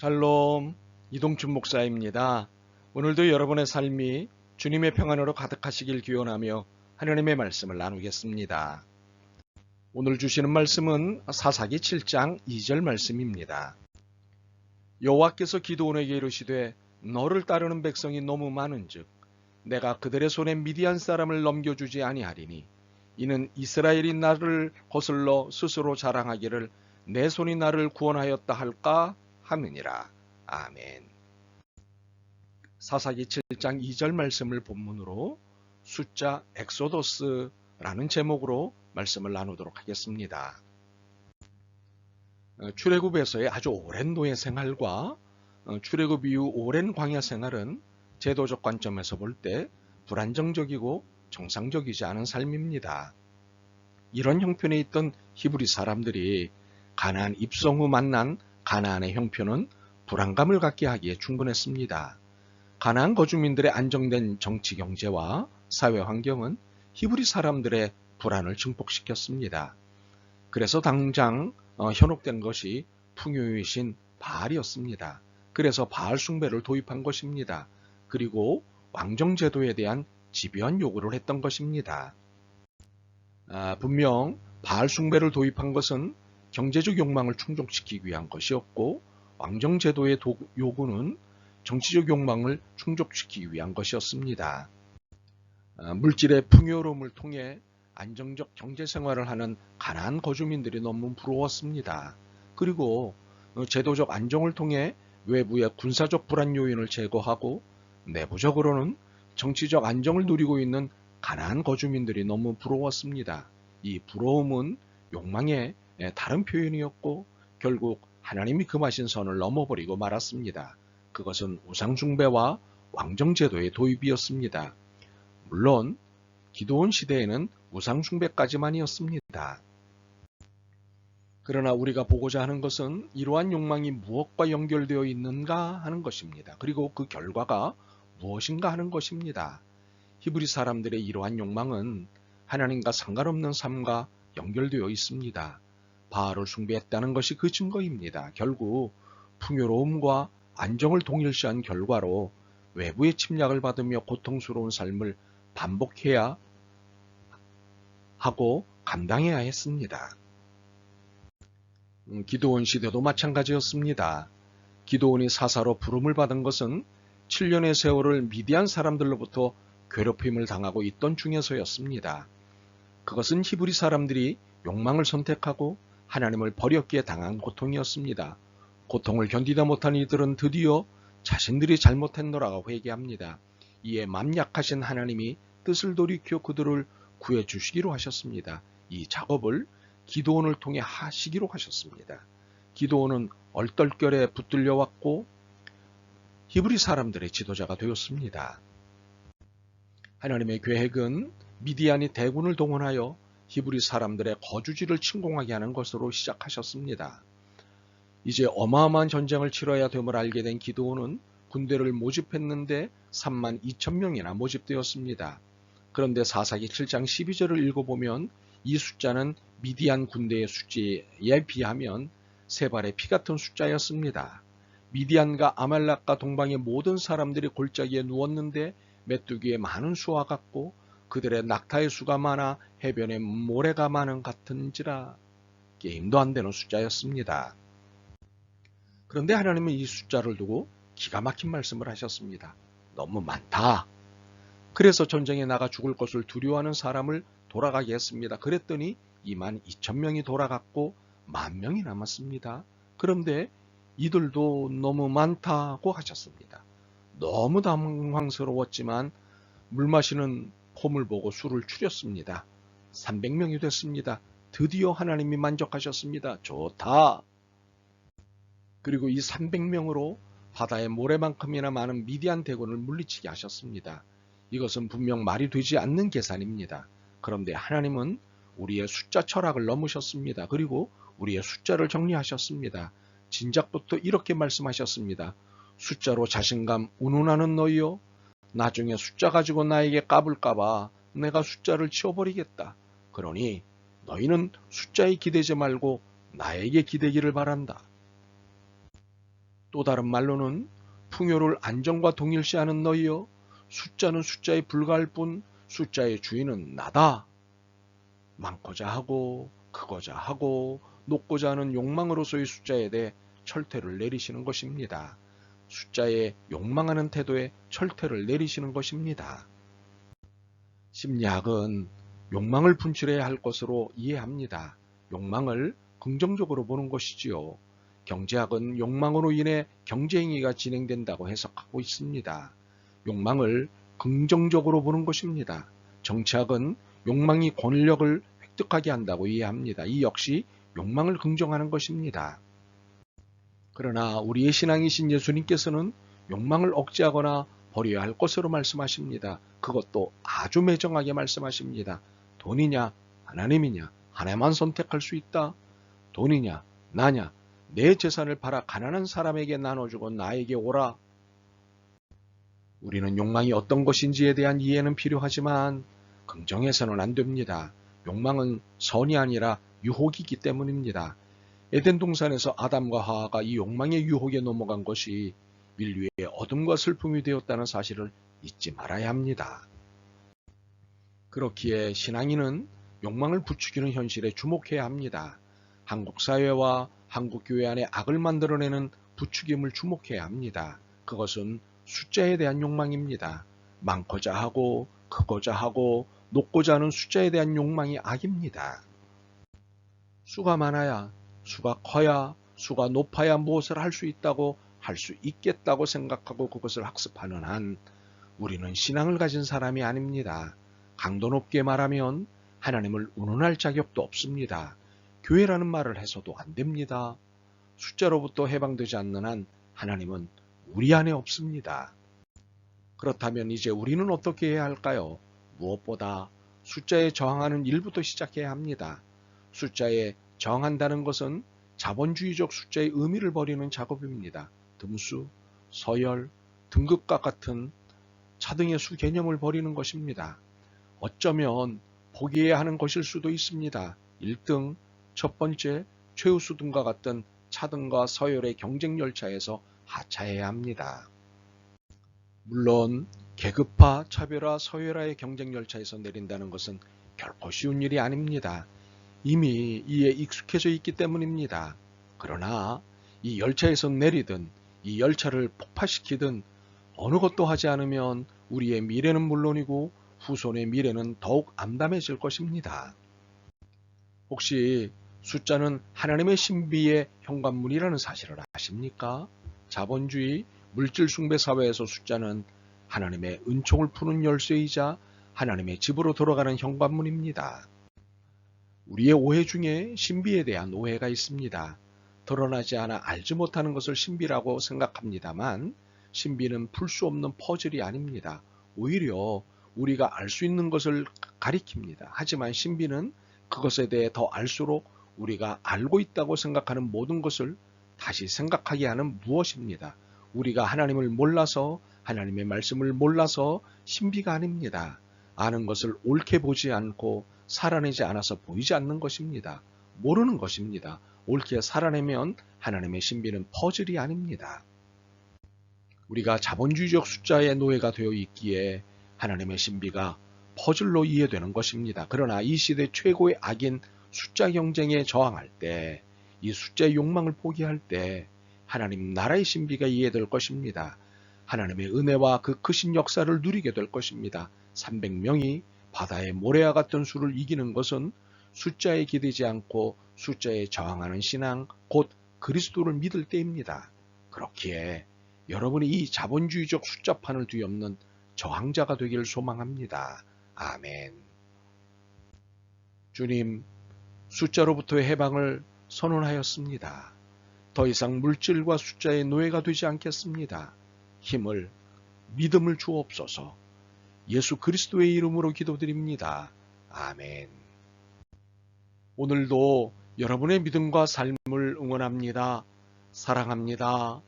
샬롬, 이동춘 목사입니다. 오늘도 여러분의 삶이 주님의 평안으로 가득하시길 기원하며 하나님의 말씀을 나누겠습니다. 오늘 주시는 말씀은 사사기 7장 2절 말씀입니다. 여호와께서 기드온에게 이르시되 너를 따르는 백성이 너무 많은즉 내가 그들의 손에 미디안 사람을 넘겨주지 아니하리니 이는 이스라엘이 나를 거슬러 스스로 자랑하기를 내 손이 나를 구원하였다 할까 하느니라. 아멘. 사사기 7장 2절 말씀을 본문으로 숫자 엑소더스라는 제목으로 말씀을 나누도록 하겠습니다. 출애굽에서의 아주 오랜 노예 생활과 출애굽 이후 오랜 광야 생활은 제도적 관점에서 볼 때 불안정적이고 정상적이지 않은 삶입니다. 이런 형편에 있던 히브리 사람들이 가나안 입성 후 만난 가나안의 형편은 불안감을 갖게 하기에 충분했습니다. 가나안 거주민들의 안정된 정치 경제와 사회 환경은 히브리 사람들의 불안을 증폭시켰습니다. 그래서 당장 현혹된 것이 풍요유신 바알이었습니다. 그래서 바알 숭배를 도입한 것입니다. 그리고 왕정제도에 대한 집요한 요구를 했던 것입니다. 분명 바알 숭배를 도입한 것은 경제적 욕망을 충족시키기 위한 것이었고 왕정제도의 요구는 정치적 욕망을 충족시키기 위한 것이었습니다. 물질의 풍요로움을 통해 안정적 경제생활을 하는 가나안 거주민들이 너무 부러웠습니다. 그리고 제도적 안정을 통해 외부의 군사적 불안 요인을 제거하고 내부적으로는 정치적 안정을 누리고 있는 가나안 거주민들이 너무 부러웠습니다. 이 부러움은 욕망의 다른 표현이었고 결국 하나님이 금하신 선을 넘어버리고 말았습니다. 그것은 우상숭배와 왕정제도의 도입이었습니다. 물론 기드온 시대에는 우상숭배까지만이었습니다. 그러나 우리가 보고자 하는 것은 이러한 욕망이 무엇과 연결되어 있는가 하는 것입니다. 그리고 그 결과가 무엇인가 하는 것입니다. 히브리 사람들의 이러한 욕망은 하나님과 상관없는 삶과 연결되어 있습니다. 바알을 숭배했다는 것이 그 증거입니다. 결국 풍요로움과 안정을 동일시한 결과로 외부의 침략을 받으며 고통스러운 삶을 반복해야 하고 감당해야 했습니다. 기드온 시대도 마찬가지였습니다. 기드온이 사사로 부름을 받은 것은 7년의 세월을 미디안 사람들로부터 괴롭힘을 당하고 있던 중에서였습니다. 그것은 히브리 사람들이 욕망을 선택하고 하나님을 버렸기에 당한 고통이었습니다. 고통을 견디다 못한 이들은 드디어 자신들이 잘못했노라고 회개합니다. 이에 맘 약하신 하나님이 뜻을 돌이켜 그들을 구해 주시기로 하셨습니다. 이 작업을 기드온을 통해 하시기로 하셨습니다. 기드온은 얼떨결에 붙들려 왔고 히브리 사람들의 지도자가 되었습니다. 하나님의 계획은 미디안이 대군을 동원하여 히브리 사람들의 거주지를 침공하게 하는 것으로 시작하셨습니다. 이제 어마어마한 전쟁을 치러야 됨을 알게 된 기드온은 군대를 모집했는데 3만 2천 명이나 모집되었습니다. 그런데 사사기 7장 12절을 읽어보면 이 숫자는 미디안 군대의 숫자에 비하면 세 발의 피 같은 숫자였습니다. 미디안과 아말렉과 동방의 모든 사람들이 골짜기에 누웠는데 메뚜기의 많은 수와 같고 그들의 낙타의 수가 많아 해변에 모래가 많은 같은지라. 게임도 안 되는 숫자였습니다. 그런데 하나님은 이 숫자를 두고 기가 막힌 말씀을 하셨습니다. 너무 많다. 그래서 전쟁에 나가 죽을 것을 두려워하는 사람을 돌아가게 했습니다. 그랬더니 2만 2천 명이 돌아갔고 10,000명이 남았습니다. 그런데 이들도 너무 많다고 하셨습니다. 너무 당황스러웠지만 물 마시는 폼을 보고 수를 추렸습니다. 300명이 됐습니다. 드디어 하나님이 만족하셨습니다. 좋다. 그리고 이 300명으로 바다의 모래만큼이나 많은 미디안 대군을 물리치게 하셨습니다. 이것은 분명 말이 되지 않는 계산입니다. 그런데 하나님은 우리의 숫자 철학을 넘으셨습니다. 그리고 우리의 숫자를 정리하셨습니다. 진작부터 이렇게 말씀하셨습니다. 숫자로 자신감 운운하는 너희요. 나중에 숫자 가지고 나에게 까불까봐 내가 숫자를 치워버리겠다. 그러니 너희는 숫자에 기대지 말고 나에게 기대기를 바란다. 또 다른 말로는 풍요를 안정과 동일시하는 너희여, 숫자는 숫자에 불과할 뿐 숫자의 주인은 나다. 많고자 하고 크고자 하고 높고자 하는 욕망으로서의 숫자에 대해 철퇴를 내리시는 것입니다. 숫자에 욕망하는 태도에 철퇴를 내리시는 것입니다. 심리학은 욕망을 분출해야 할 것으로 이해합니다. 욕망을 긍정적으로 보는 것이지요. 경제학은 욕망으로 인해 경제행위가 진행된다고 해석하고 있습니다. 욕망을 긍정적으로 보는 것입니다. 정치학은 욕망이 권력을 획득하게 한다고 이해합니다. 이 역시 욕망을 긍정하는 것입니다. 그러나 우리의 신앙이신 예수님께서는 욕망을 억제하거나 버려야 할 것으로 말씀하십니다. 그것도 아주 매정하게 말씀하십니다. 돈이냐 하나님이냐 하나만 선택할 수 있다. 돈이냐 나냐 내 재산을 팔아 가난한 사람에게 나눠주고 나에게 오라. 우리는 욕망이 어떤 것인지에 대한 이해는 필요하지만 긍정해서는 안 됩니다. 욕망은 선이 아니라 유혹이기 때문입니다. 에덴 동산에서 아담과 하와가 이 욕망의 유혹에 넘어간 것이 인류의 어둠과 슬픔이 되었다는 사실을 잊지 말아야 합니다. 그렇기에 신앙인은 욕망을 부추기는 현실에 주목해야 합니다. 한국 사회와 한국 교회 안에 악을 만들어내는 부추김을 주목해야 합니다. 그것은 숫자에 대한 욕망입니다. 많고자 하고 크고자 하고 높고자 하는 숫자에 대한 욕망이 악입니다. 수가 많아야, 수가 커야, 수가 높아야 무엇을 할 수 있다고 할 수 있겠다고 생각하고 그것을 학습하는 한 우리는 신앙을 가진 사람이 아닙니다. 강도 높게 말하면 하나님을 운운할 자격도 없습니다. 교회라는 말을 해서도 안 됩니다. 숫자로부터 해방되지 않는 한 하나님은 우리 안에 없습니다. 그렇다면 이제 우리는 어떻게 해야 할까요? 무엇보다 숫자에 저항하는 일부터 시작해야 합니다. 숫자에 저항한다는 것은 자본주의적 숫자의 의미를 버리는 작업입니다. 등수, 서열, 등급과 같은 차등의 수 개념을 버리는 것입니다. 어쩌면 포기해야 하는 것일 수도 있습니다. 1등, 첫 번째, 최우수 등과 같은 차등과 서열의 경쟁 열차에서 하차해야 합니다. 물론 계급화, 차별화, 서열화의 경쟁 열차에서 내린다는 것은 결코 쉬운 일이 아닙니다. 이미 이에 익숙해져 있기 때문입니다. 그러나 이 열차에서 내리든 이 열차를 폭파시키든 어느 것도 하지 않으면 우리의 미래는 물론이고 후손의 미래는 더욱 암담해질 것입니다. 혹시 숫자는 하나님의 신비의 현관문이라는 사실을 아십니까? 자본주의, 물질 숭배 사회에서 숫자는 하나님의 은총을 푸는 열쇠이자 하나님의 집으로 돌아가는 현관문입니다. 우리의 오해 중에 신비에 대한 오해가 있습니다. 드러나지 않아 알지 못하는 것을 신비라고 생각합니다만 신비는 풀 수 없는 퍼즐이 아닙니다. 오히려 우리가 알 수 있는 것을 가리킵니다. 하지만 신비는 그것에 대해 더 알수록 우리가 알고 있다고 생각하는 모든 것을 다시 생각하게 하는 무엇입니다. 우리가 하나님을 몰라서 하나님의 말씀을 몰라서 신비가 아닙니다. 아는 것을 옳게 보지 않고 살아내지 않아서 보이지 않는 것입니다. 모르는 것입니다. 옳게 살아내면 하나님의 신비는 퍼즐이 아닙니다. 우리가 자본주의적 숫자의 노예가 되어 있기에 하나님의 신비가 퍼즐로 이해되는 것입니다. 그러나 이 시대 최고의 악인 숫자 경쟁에 저항할 때, 이 숫자의 욕망을 포기할 때 하나님 나라의 신비가 이해될 것입니다. 하나님의 은혜와 그 크신 역사를 누리게 될 것입니다. 300명이 바다의 모래와 같은 수를 이기는 것은 숫자에 기대지 않고 숫자에 저항하는 신앙, 곧 그리스도를 믿을 때입니다. 그렇기에 여러분이 이 자본주의적 숫자판을 뒤엎는 저항자가 되기를 소망합니다. 아멘. 주님, 숫자로부터의 해방을 선언하였습니다. 더 이상 물질과 숫자의 노예가 되지 않겠습니다. 힘을, 믿음을 주옵소서. 예수 그리스도의 이름으로 기도드립니다. 아멘. 오늘도 여러분의 믿음과 삶을 응원합니다. 사랑합니다.